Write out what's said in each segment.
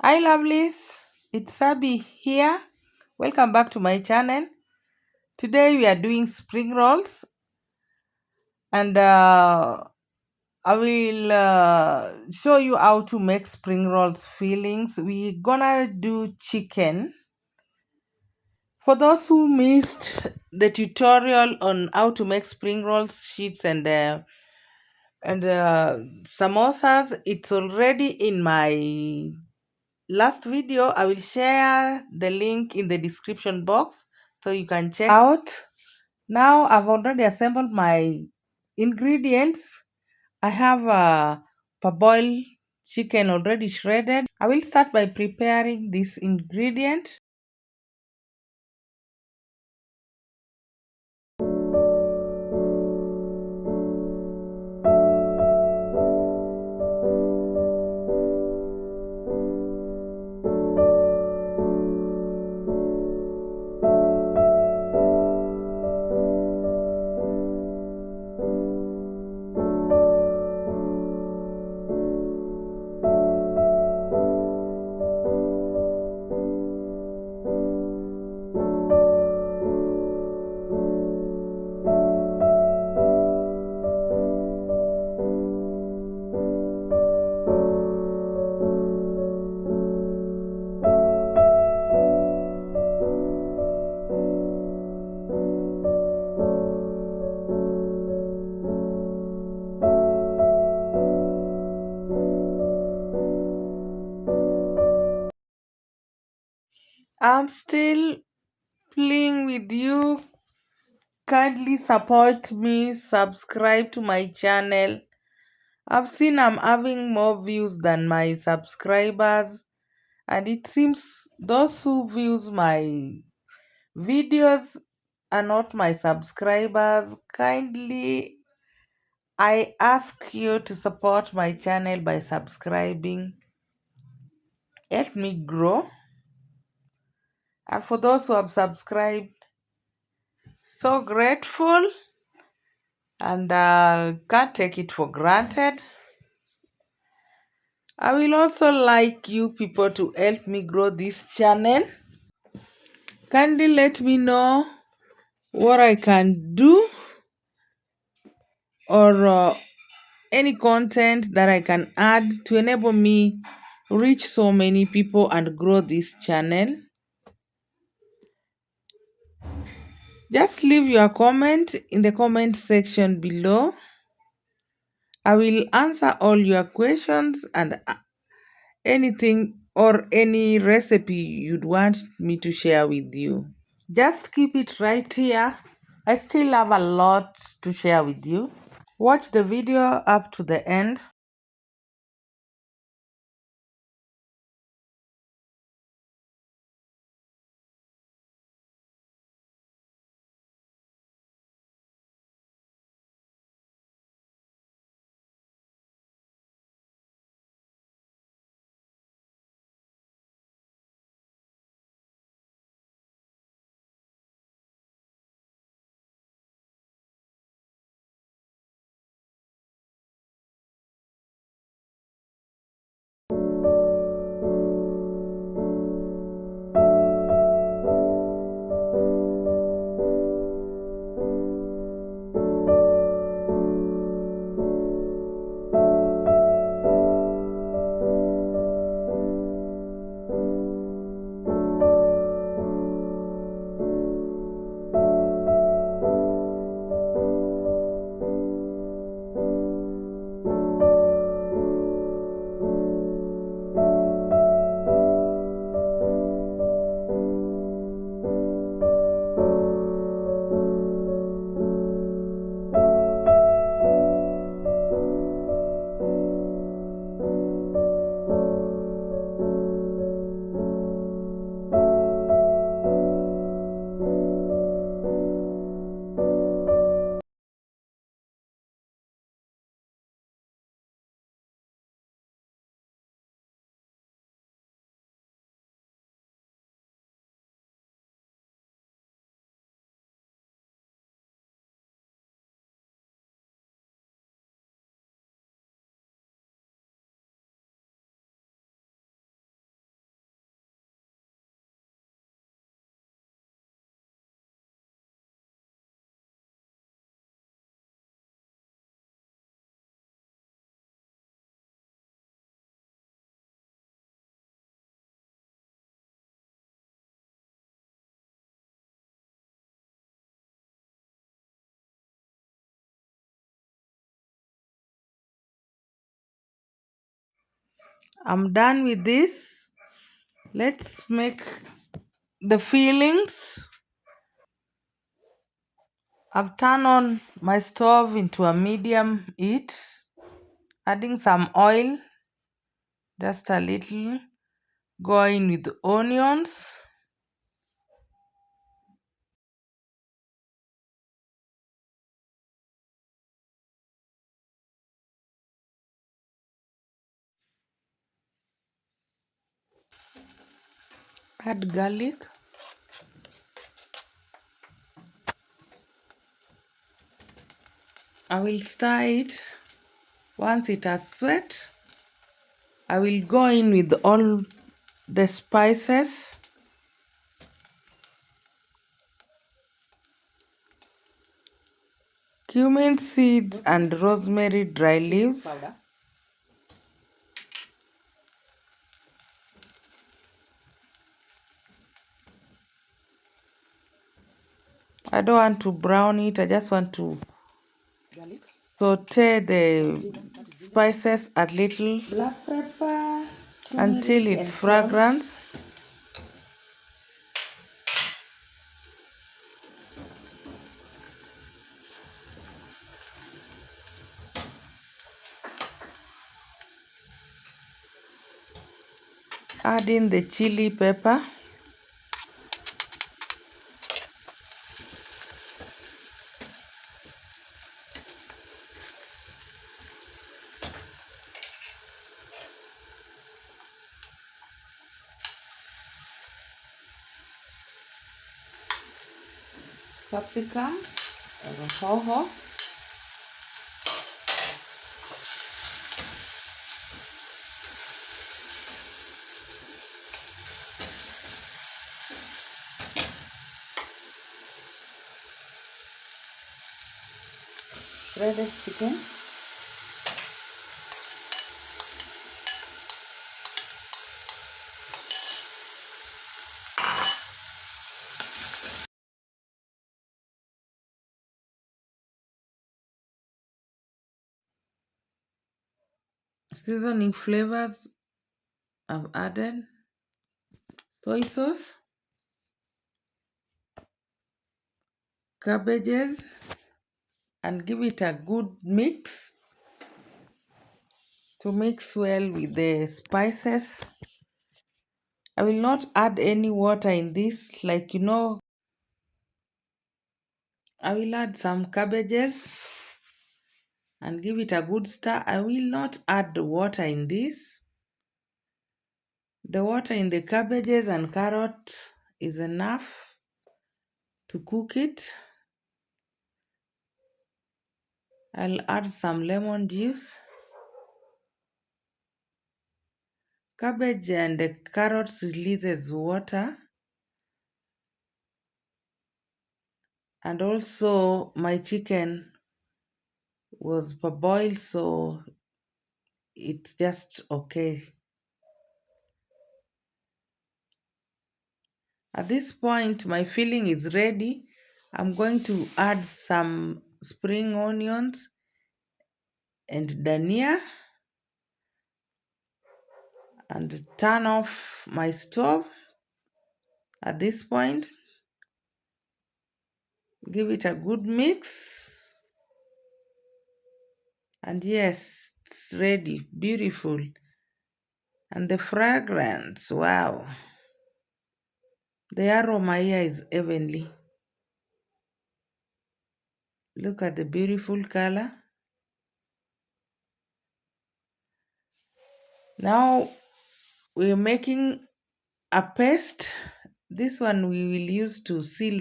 Hi lovelies, it's Sabi here. Welcome back to my channel. Today we are doing spring rolls and I will show you how to make spring rolls fillings. We're gonna do chicken. For those who missed the tutorial on how to make spring rolls sheets and samosas, it's already in my last video. I will share the link in the description box so you can check out. Now I've already assembled my ingredients. I have a parboiled chicken already shredded. I will start by preparing this ingredient. I'm still playing with you. Kindly support me, subscribe to my channel. I've seen I'm having more views than my subscribers, and it seems those who views my videos are not my subscribers. Kindly, I ask you to support my channel by subscribing. Help me grow. And for those who have subscribed, so grateful and can't take it for granted. I will also like you people to help me grow this channel. Kindly let me know what I can do or any content that I can add to enable me reach so many people and grow this channel. Just leave your comment in the comment section below. I will answer all your questions and anything or any recipe you'd want me to share with you. Just keep it right here. I still have a lot to share with you. Watch the video up to the end. I'm done with this. Let's make the fillings. I've turned on my stove into a medium heat, adding some oil, just a little, going with onions, add garlic, I will stir it. Once it has sweat, I will go in with all the spices, cumin seeds and rosemary dry leaves. I don't want to brown it, I just want to saute the spices a little Black pepper, until turmeric, it's and salt. fragrance. Add in the chili pepper. Capsicum or hoho. Shredded chicken. Seasoning flavors I've added. Soy sauce. Cabbages. And give it a good mix to mix well with the spices. I will not add any water in this, like I will add some cabbages and give it a good stir. I will not add the water in this. The water in the cabbages and carrot is enough to cook it. I'll add some lemon juice. Cabbage and the carrots releases water, and also my chicken was parboiled, so it's just okay. At this point, my filling is ready. I'm going to add some spring onions and dhania and turn off my stove. At this point, give it a good mix. And yes, it's ready. Beautiful. And the fragrance, wow. The aroma here is heavenly. Look at the beautiful color. Now we're making a paste. This one we will use to seal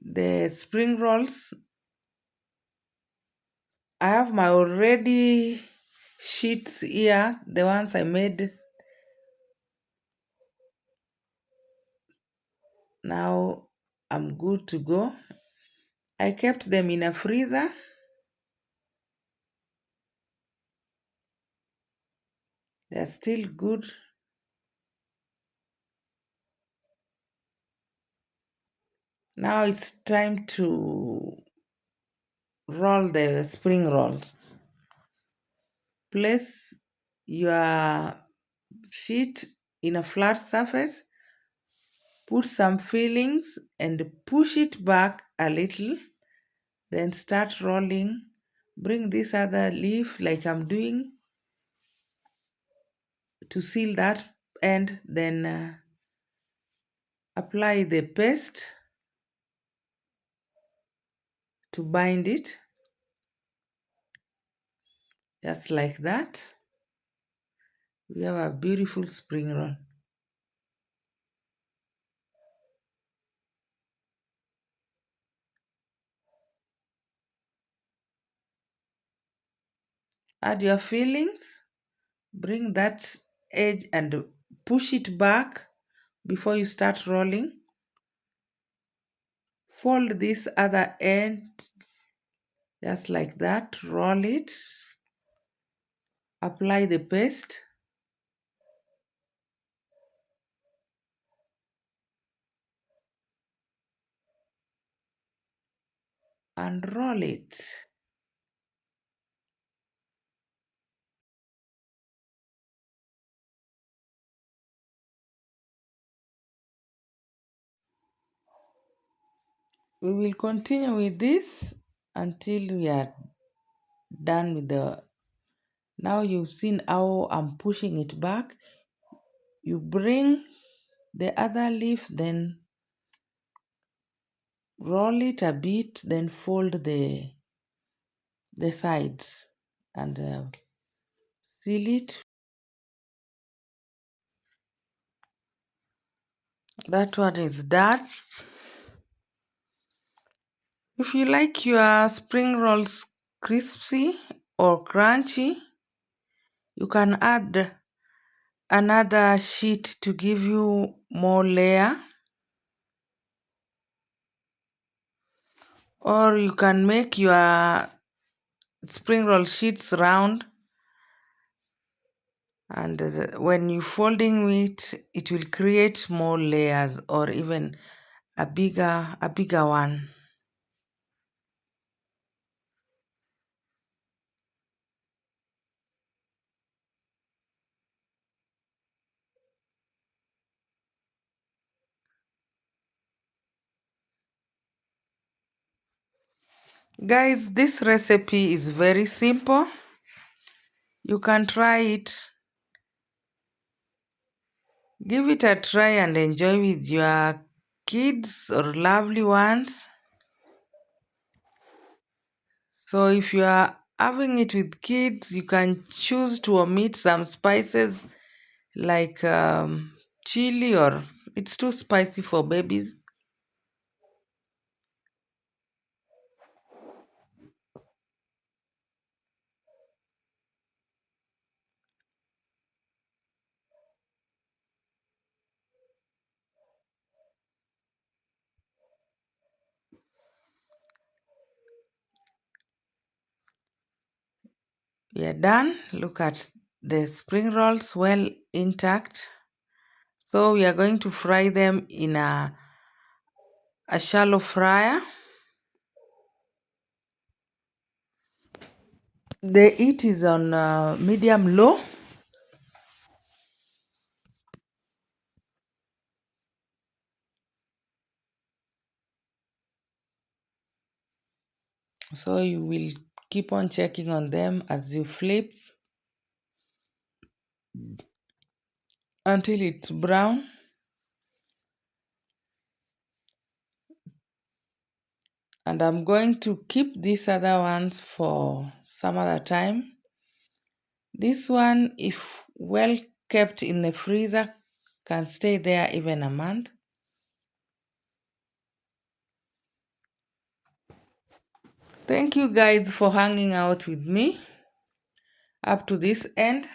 the spring rolls. I have my already sheets here, the ones I made. Now I'm good to go. I kept them in a freezer. They're still good. Now it's time to roll the spring rolls. Place your sheet in a flat surface, put some fillings and push it back a little, then start rolling. Bring this other leaf like I'm doing to seal that end, then apply the paste to bind it, just like that. We have a beautiful spring roll. Add your fillings, bring that edge and push it back before you start rolling. Fold this other end just like that, roll it, apply the paste, and roll it. We will continue with this until we are done with the. Now you've seen how I'm pushing it back. You bring the other leaf, then roll it a bit, then fold the sides and seal it. That one is done. If you like your spring rolls crispy or crunchy, you can add another sheet to give you more layer, or you can make your spring roll sheets round, and when you folding it, it will create more layers or even a bigger one. Guys, this recipe is very simple. You can try it. Give it a try and enjoy with your kids or lovely ones. So if you are having it with kids, you can choose to omit some spices like chili, or it's too spicy for babies. We are done. Look at the spring rolls, well intact. So we are going to fry them in a shallow fryer. The heat is on medium low. So you will keep on checking on them as you flip until it's brown. And I'm going to keep these other ones for some other time. This one, if well kept in the freezer, can stay there even a month. Thank you guys for hanging out with me up to this end.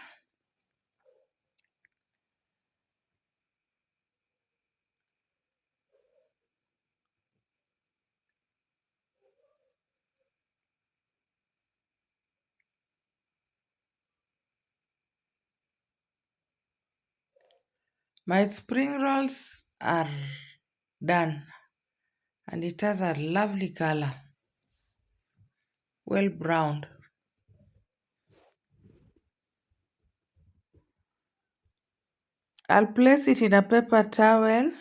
My spring rolls are done and it has a lovely color, well browned. I'll place it in a paper towel.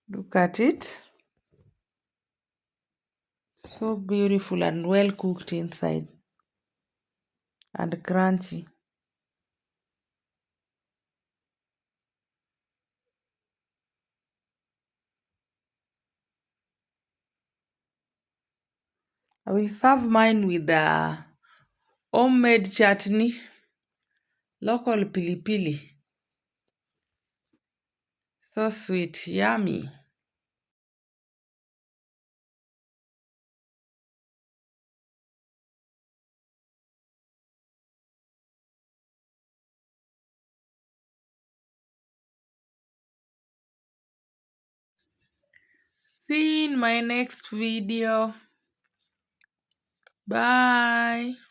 Look at it. So beautiful and well cooked inside and crunchy. I will serve mine with the homemade chutney, local pili pili. So sweet, yummy. See you in my next video. Bye.